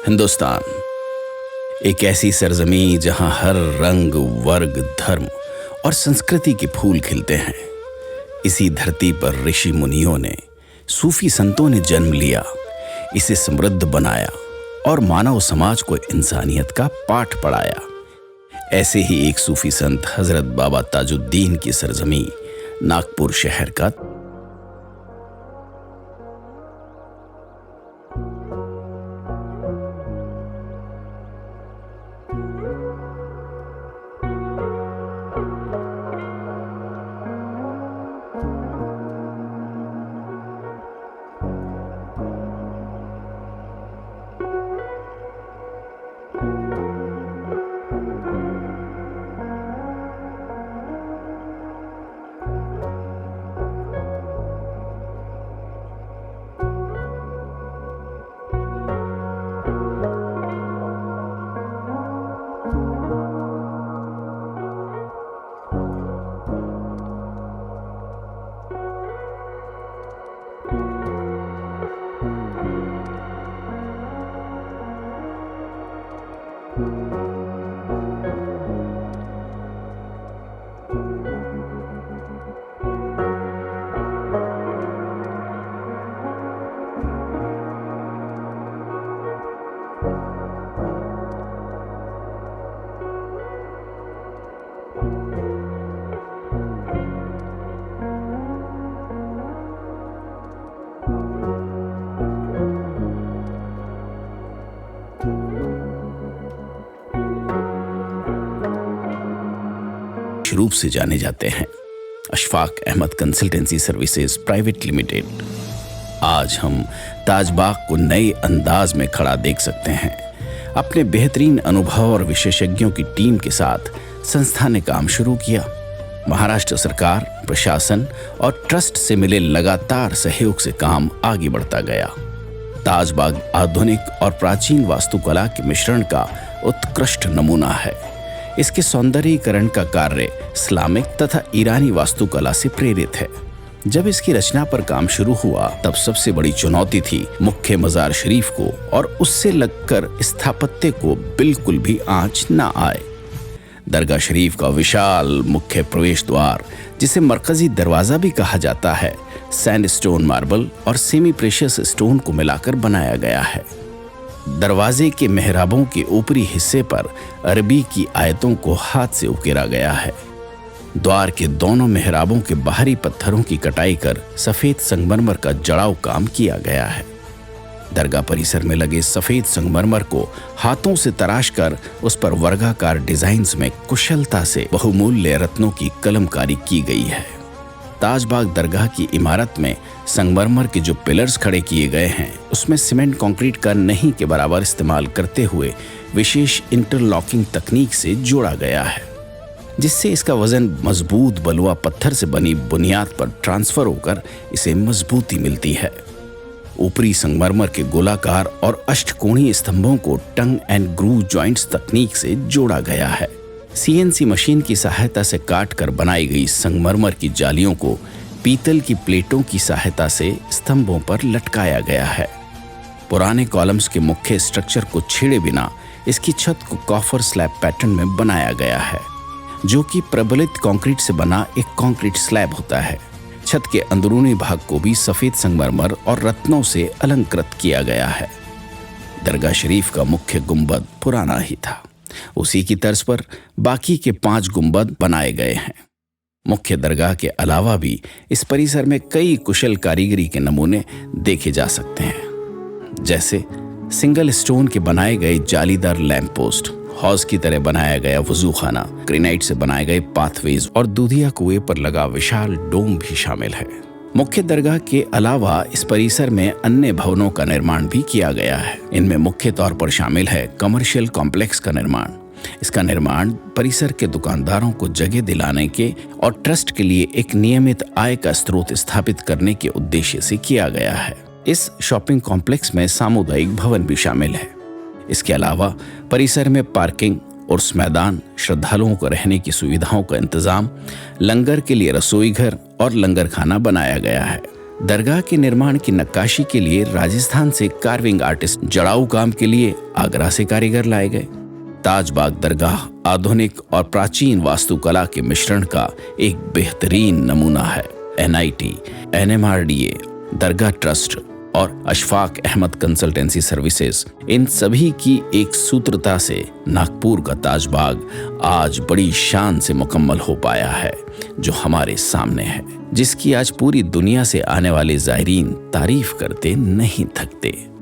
हिंदुस्तान एक ऐसी सरजमी जहां हर रंग, वर्ग, धर्म और संस्कृति के फूल खिलते हैं। इसी धरती पर ऋषि मुनियों ने, सूफी संतों ने जन्म लिया, इसे समृद्ध बनाया और मानव समाज को इंसानियत का पाठ पढ़ाया। ऐसे ही एक सूफी संत हजरत बाबा ताजुद्दीन की सरजमी नागपुर शहर का रूप से जाने जाते हैं, Ashfaq Ahmad consultancy services private limited. आज हम ताजबाग को नए अंदाज में खड़ा देख सकते हैं। अपने बेहतरीन अनुभव और विशेषज्ञों की टीम के साथ संस्था ने काम शुरू किया। महाराष्ट्र सरकार, प्रशासन और ट्रस्ट से मिले लगातार सहयोग से काम आगे बढ़ता गया। ताजबाग आधुनिक और प्राचीन वास्तुकला के मिश्रण का उत्कृष्ट नमूना है। इसके सौंदर्यीकरण का कार्य इस्लामिक तथा ईरानी वास्तुकला से प्रेरित है। जब इसकी रचना पर काम शुरू हुआ तब सबसे बड़ी चुनौती थी मुख्य मजार शरीफ को और उससे लगकर स्थापत्य को बिल्कुल भी आंच ना आए। दरगाह शरीफ का विशाल मुख्य प्रवेश द्वार, जिसे मरकजी दरवाजा भी कहा जाता है, सैंडस्टोन, मार्बल और सेमी प्रेशियस स्टोन को मिलाकर बनाया गया है। दरवाजे के मेहराबों के ऊपरी हिस्से पर अरबी की आयतों को हाथ से उकेरा गया है। द्वार के दोनों मेहराबों के बाहरी पत्थरों की कटाई कर सफेद संगमरमर का जड़ाव काम किया गया है। दरगाह परिसर में लगे सफेद संगमरमर को हाथों से तराश कर उस पर वर्गाकार डिजाइन्स में कुशलता से बहुमूल्य रत्नों की कलमकारी की गई है। ताजबाग दरगाह की इमारत में संगमरमर के जो पिलर्स खड़े किए गए हैं, उसमें सीमेंट कंक्रीट का नहीं के बराबर इस्तेमाल करते हुए विशेष इंटरलॉकिंग तकनीक से जोड़ा गया है, जिससे इसका वजन मजबूत बलुआ पत्थर से बनी बुनियाद पर ट्रांसफर होकर इसे मजबूती मिलती है। ऊपरी संगमरमर के गोलाकार और अष्टकोणीय स्तंभों को टंग एंड ग्रूव जॉइंट्स तकनीक से जोड़ा गया है। सीएनसी मशीन की सहायता से काट कर बनाई गई संगमरमर की जालियों को पीतल की प्लेटों की सहायता से स्तंभों पर लटकाया गया है। पुराने कॉलम्स के मुख्य स्ट्रक्चर को छेड़े बिना इसकी छत को कॉफर स्लैब पैटर्न में बनाया गया है, जो कि प्रबलित कंक्रीट से बना एक कंक्रीट स्लैब होता है। छत के अंदरूनी भाग को भी सफेद संगमरमर और रत्नों से अलंकृत किया गया है। दरगाह शरीफ का मुख्य गुंबद पुराना ही था, उसी की तर्ज पर बाकी के 5 गुंबद बनाए गए हैं। मुख्य दरगाह के अलावा भी इस परिसर में कई कुशल कारीगरी के नमूने देखे जा सकते हैं, जैसे सिंगल स्टोन के बनाए गए जालीदार लैंप पोस्ट, हौज की तरह बनाया गया वजू खाना, ग्रेनाइट से बनाए गए पाथवेज और दूधिया कुएं पर लगा विशाल डोम भी शामिल है। मुख्य दरगाह के अलावा इस परिसर में अन्य भवनों का निर्माण भी किया गया है। इनमें मुख्य तौर पर शामिल है कमर्शियल कॉम्प्लेक्स का निर्माण। इसका निर्माण परिसर के दुकानदारों को जगह दिलाने के और ट्रस्ट के लिए एक नियमित आय का स्रोत स्थापित करने के उद्देश्य से किया गया है। इस शॉपिंग कॉम्प्लेक्स में सामुदायिक भवन भी शामिल है। इसके अलावा परिसर में पार्किंग, उर्स मैदान, श्रद्धालुओं को रहने की सुविधाओं का इंतजाम, लंगर के लिए रसोई घर और लंगर खाना बनाया गया है। दरगाह के निर्माण की नक्काशी के लिए राजस्थान से कार्विंग आर्टिस्ट, जड़ाऊ काम के लिए आगरा से कारीगर लाए गए। ताजबाग दरगाह आधुनिक और प्राचीन वास्तुकला के मिश्रण का एक बेहतरीन नमूना है। NIT, NMRDA, दरगाह ट्रस्ट और अशफाक अहमद कंसल्टेंसी सर्विसेज, इन सभी की एक सूत्रता से नागपुर का ताजबाग आज बड़ी शान से मुकम्मल हो पाया है, जो हमारे सामने है, जिसकी आज पूरी दुनिया से आने वाले ज़ायरीन तारीफ करते नहीं थकते।